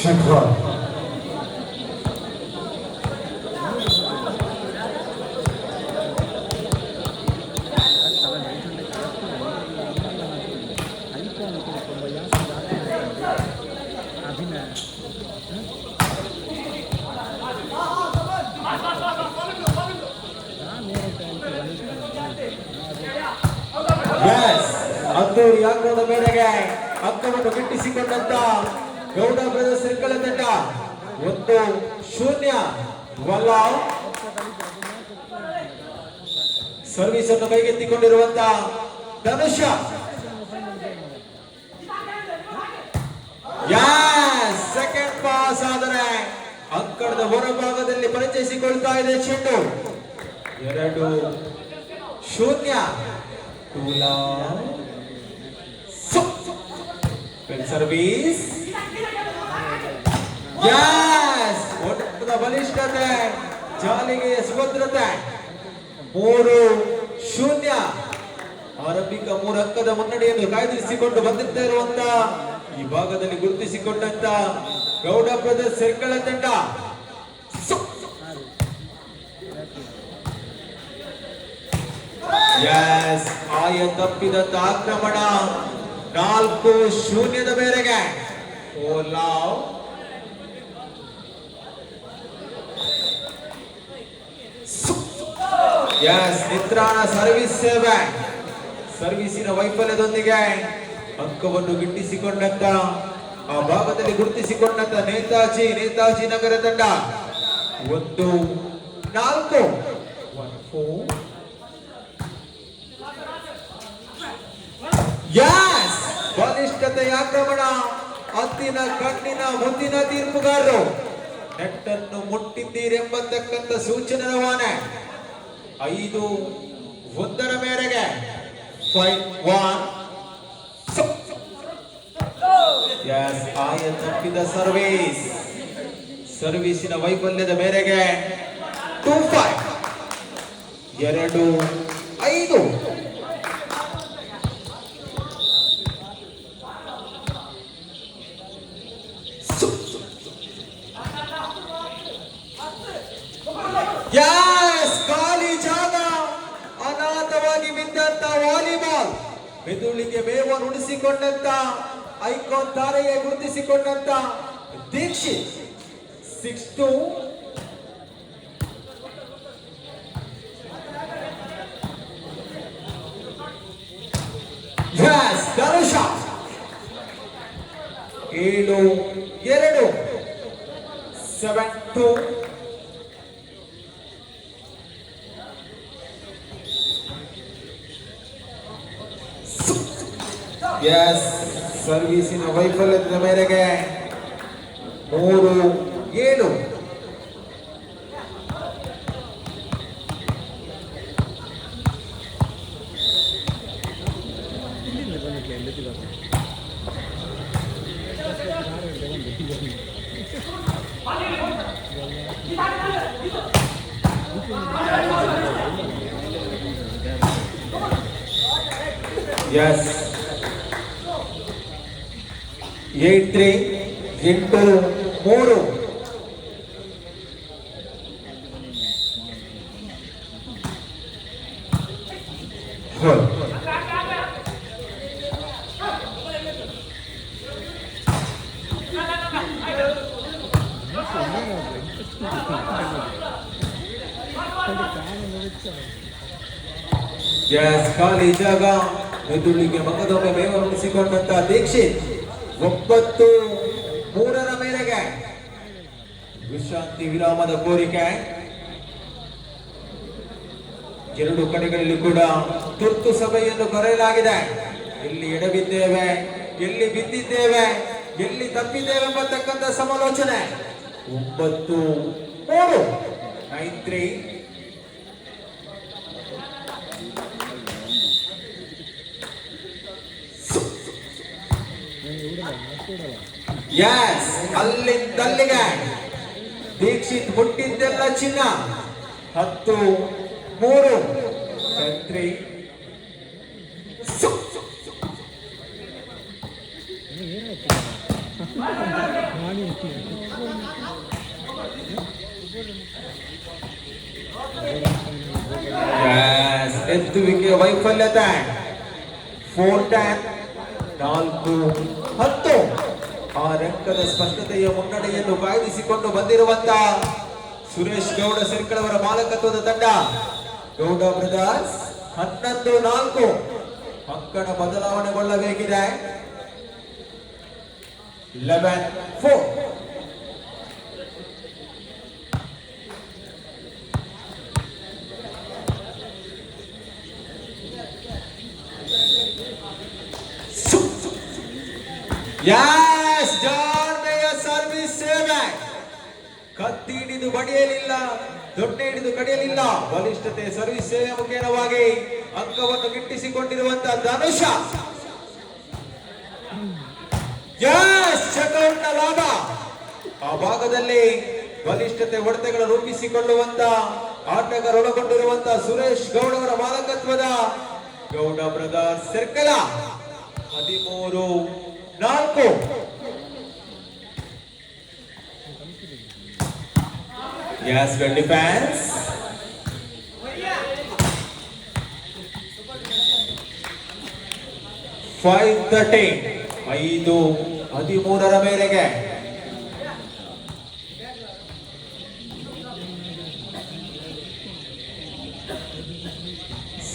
ಶಿಖರ್ ಅದ್ದೂರಿ ಆಕ್ರಮಣದ ಮೇರೆಗೆ ಅಕ್ಕವನ್ನು ಗಿಟ್ಟಿಸಿಕೊಂಡಂತ Gowda brothers circle ತಂಡ 1-0 ವಲ್ಲ ಸರ್ವಿಸ್ ಅನ್ನು ಕೈಗೆತ್ತಿಕೊಂಡಿರುವಂತ ಧನುಷ ಸೆಕೆಂಡ್ ಪಾಸ್ ಆದರೆ ಅಂಕಣದ ಹೊರಭಾಗದಲ್ಲಿ ಪರಿಚಯಿಸಿಕೊಳ್ತಾ ಇದೆ ಚೆಂಡು 2-0 ಸರ್ವಿಸ್ ಒಟ್ಟದ ಬಲಿಷ್ಠತೆ ಜಾಲಿಗೆ ಸುಭದ್ರತೆ 3-0 ಆರಂಭಿಕ 3 ಅಂಕದ ಮುನ್ನಡೆಯನ್ನು ಕಾಯ್ದಿರಿಸಿಕೊಂಡು ಬಂದಿರ್ತಾ ಇರುವಂತ ಈ ಭಾಗದಲ್ಲಿ ಗುರುತಿಸಿಕೊಂಡಂತ ಗೌಡ ಬ್ರದರ್ಸ್ ಸರ್ಕಲ್ ತಂಡ ಆಯ ತಪ್ಪಿದಂತ ಆಕ್ರಮಣ 4-0 ಮೇರೆಗೆ ನಿತ್ರಾಣ ಸರ್ವಿಸ್ ಸೇವೆ ಸರ್ವಿಸಿನ ವೈಫಲ್ಯದೊಂದಿಗೆ ಅಂಕವನ್ನು ಗಿಟ್ಟಿಸಿಕೊಂಡಂತ ಆ ಭಾಗದಲ್ಲಿ ಗುರುತಿಸಿಕೊಂಡಂತ ನೇತಾಜಿ ನಗರ ತಂಡ 1-4 ಬಲಿಷ್ಠತೆಯ ಆಕ್ರಮಣ ಹತ್ತಿನ ಕಣ್ಣಿನ ಮುಂದಿನ ತೀರ್ಪುಗಾರರು ನೆಟ್ಟನ್ನು ಮುಟ್ಟಿದ್ದೀರೆಂಬತಕ್ಕಂಥ ಸೂಚನೆ ರವಾನೆ 5-1 ಮೇರೆಗೆ 5-1 ಆಯ ತಪ್ಪಿದ ಸರ್ವಿಸಿನ ವೈಫಲ್ಯದ ಮೇರೆಗೆ 2-5 2-5 ಖಾಲಿ ಜಾಗ ಅನಾಥವಾಗಿ ಬಿದ್ದಂತ ವಾಲಿಬಾಲ್ ಮೆದುಳಿಗೆ ಮೇವನ್ನು ಉಳಿಸಿಕೊಂಡಂತ ಐಕಾನ್ ತಾರೆಗೆ ಗುರುತಿಸಿಕೊಂಡಂತ ದೀಕ್ಷಿತ್ 6-2 ಧನುಷ 7-2 7-2 ಸರ್ವಿಸಿನ ವೈಫಲ್ಯದ ಮೇರೆಗೆ 3-7 8-3 8-3 ಖಾಲಿ ಜಾಗ ಮೆದುಳಿಗೆ ಮಗದೊಮ್ಮೆ ಮೇವನ್ನು ಉಳಿಸಿಕೊಂಡಂತ ದೀಕ್ಷಿತ್ 9-3 ಮೇರೆಗೆ ವಿಶ್ರಾಂತಿ ವಿರಾಮದ ಕೋರಿಕೆ ಎರಡು ಕಡೆಗಳಲ್ಲಿ ಕೂಡ ತುರ್ತು ಸಭೆಯನ್ನು ಕರೆಯಲಾಗಿದೆ. ಎಲ್ಲಿ ಎಡಬಿದ್ದೇವೆ, ಎಲ್ಲಿ ಬಿದ್ದಿದ್ದೇವೆ, ಎಲ್ಲಿ ತಪ್ಪಿದ್ದೇವೆ ಎಂಬತಕ್ಕಂಥ ಸಮಾಲೋಚನೆ. 9-3 9-3 ಅಲ್ಲಿಂದಲ್ಲಿಗೆ ದೀಕ್ಷಿತ್ ಮುಟ್ಟಿದ್ದೆಲ್ಲ ಚಿನ್ನ. 10-3 10-3 ನಾನು ಎತ್ತುವಿಕೆ ವೈಫಲ್ಯತೆ 4-10 4-10 ಆ ರಂಗದ ಸ್ಪಷ್ಟತೆಯ ಮುನ್ನಡೆಯನ್ನು ಕಾಯ್ದಿರಿಸಿಕೊಂಡು ಬಂದಿರುವಂತಹ ಸುರೇಶ್ ಗೌಡ ಸರ್ಕಲ್ ಅವರ ಮಾಲಕತ್ವದ ತಂಡ ಗೌಡ ಬ್ರದರ್ಸ್ 11-4 ಅಂಕಣ ಬದಲಾವಣೆಗೊಳ್ಳಬೇಕಿದೆ. 11-4 ಸರ್ವಿಸ್ ಸೇವೆ. ಕತ್ತಿ ಹಿಡಿದು ಬಡಿಯಲಿಲ್ಲ, ದೊಡ್ಡೆ ಹಿಡಿದು ಕಡಿಯಲಿಲ್ಲ. ಬಲಿಷ್ಠತೆ ಸರ್ವಿಸ್ ಸೇವೆ ಮುಖೇನವಾಗಿ ಅಂಕವನ್ನು ಗಿಟ್ಟಿಸಿಕೊಂಡಿರುವಂತಹ ಧನುಷ. ಶಟೌಟ್ನ ಲಾಭ. ಆ ಭಾಗದಲ್ಲಿ ಬಲಿಷ್ಠತೆ ಹೊಡೆತಗಳು ರೂಪಿಸಿಕೊಳ್ಳುವಂತ ಆಟಗಾರರೊಳಗೊಂಡಿರುವಂತಹ ಸುರೇಶ್ ಗೌಡ ಅವರ ಮಾಲಕತ್ವದ Gowda brothers circle 13-4. Yes, good defense. 5-13 5-13 ಮೇರೆಗೆ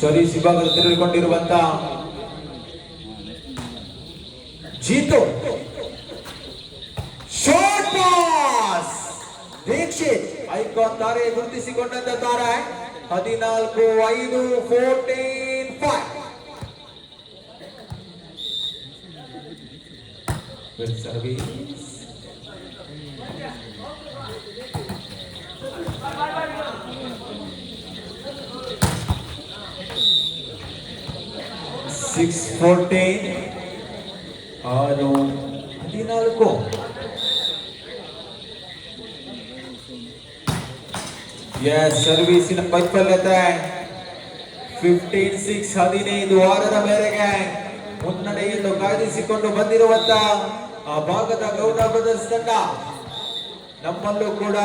ಸರ್ವಿಸ್ ವಿಭಾಗದಲ್ಲಿ ತಿರುಗಿಕೊಂಡಿರುವಂತ Jeethu. Short pass. Dikshith icon ತಾರೆ ಗುರುತಿಸಿಕೊಂಡಂತ ತಾರೆ. 14-5 14-5. Good service. Six 14 14. Yes, ಸರ್ವಿಸಿನ ವೈಫಲ್ಯತೆ 15-6 15 ಮೇರೆಗೆ ಮುನ್ನಡೆಯನ್ನು ಕಾಯ್ದಿರಿಸಿಕೊಂಡು ಬಂದಿರುವಂತ ಆ ಭಾಗದ ಗೌಡ ಬ್ರದರ್ಸ್ ತಂಡ. ನಮ್ಮಲ್ಲೂ ಕೂಡ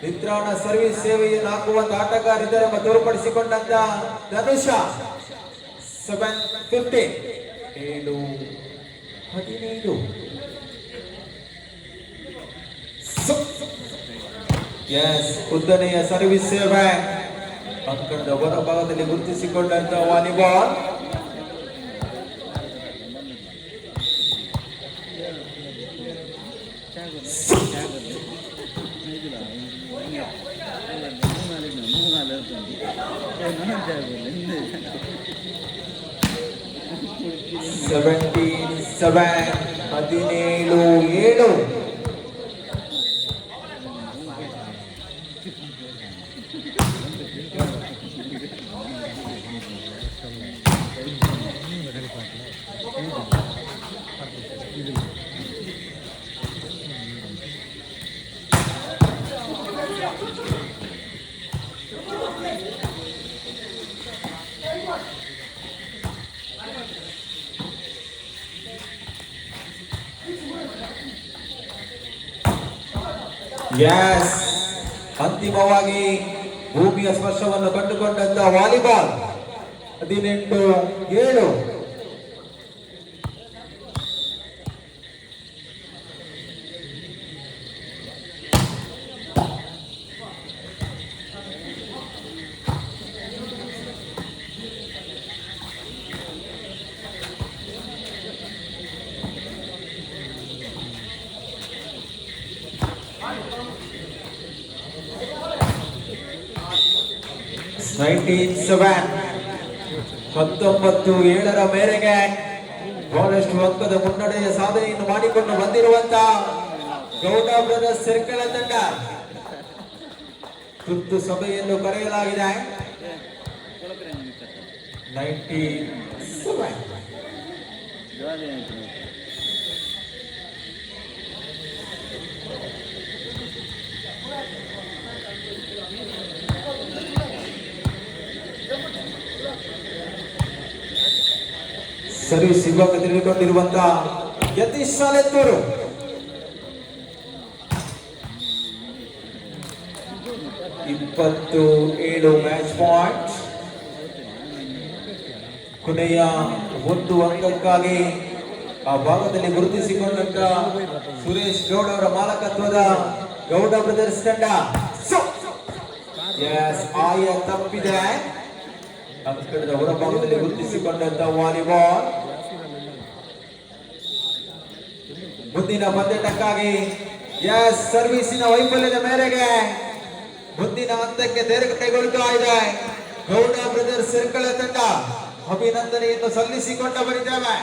ನಿತ್ರಾಣ ಸರ್ವಿಸ್ ಸೇವೆಯನ್ನು ಹಾಕುವಂತ ಆಟಗಾರಿದ್ದರೆಂಬ ತೋರ್ಪಡಿಸಿಕೊಂಡಂತ ಧನುಷ 7-15 7-15. ಉದ್ದನೆಯ ಸರ್ವಿಸ್ ಸೇವೆ ಅಂಕಣದ ಹೊರಭಾಗದಲ್ಲಿ ಗುರುತಿಸಿಕೊಂಡಂತ ವಾಲಿಬಾಲ್. Seventeen-7 17-7 Yes, ಅಂತಿಮವಾಗಿ ಭೂಮಿಯ ಸ್ಪರ್ಶವನ್ನು ಕಂಡುಕೊಂಡಂತ ವಾಲಿಬಾಲ್ 18-7. ಮೇರೆಗೆ ಬಹಳಷ್ಟು ಅಂಕದ ಮುನ್ನಡೆಯ ಸಾಧನೆಯನ್ನು ಮಾಡಿಕೊಂಡು ಬಂದಿರುವಂತ ಗೌಡ ಬ್ರದರ್ಸ್ ಸರ್ಕಲ್ ತಂಡ ತುರ್ತು ಸಭೆಯನ್ನು ಕರೆಯಲಾಗಿದೆ. 97 ಸರ್ವಿಸ್ ವಿಭಾಗ ತಿಳಿದುಕೊಂಡಿರುವಂತಹ ಯತೀಶ್ ಸಾಲೆತ್ತೂರು 27 ಮ್ಯಾಚ್ ಪಾಯಿಂಟ್. ಕೊನೆಯ ಒಂದು ಅಂಕಕ್ಕಾಗಿ ಆ ಭಾಗದಲ್ಲಿ ಗುರುತಿಸಿಕೊಂಡಂತ ಸುರೇಶ್ ಗೌಡ ಅವರ ಮಾಲಕತ್ವದ ಗೌಡ ಬ್ರದರ್ಸ್ ತಂಡ ಆಯ ತಪ್ಪಿದೆ. ಅಂಕಣದ ಹೊರಭಾಗದಲ್ಲಿ ಗುರುತಿಸಿಕೊಂಡಂತ ವಾಲಿಬಾಲ್. ಮುಂದಿನ ಪಂದ್ಯಾಟಕ್ಕಾಗಿ ಸರ್ವಿಸಿನ ವೈಫಲ್ಯದ ಮೇರೆಗೆ ಮುಂದಿನ ಹಂತಕ್ಕೆ ತೆರೆ ಕೈಗೊಳ್ಳುತ್ತಾ ಇದೆ ಗೌಡ ಬ್ರದರ್ಸ್ ಸರ್ಕಲ್ ತಂಡ. ಅಭಿನಂದನೆಯನ್ನು ಸಲ್ಲಿಸಿಕೊಂಡ ಬರಿದ್ದೇವೆ.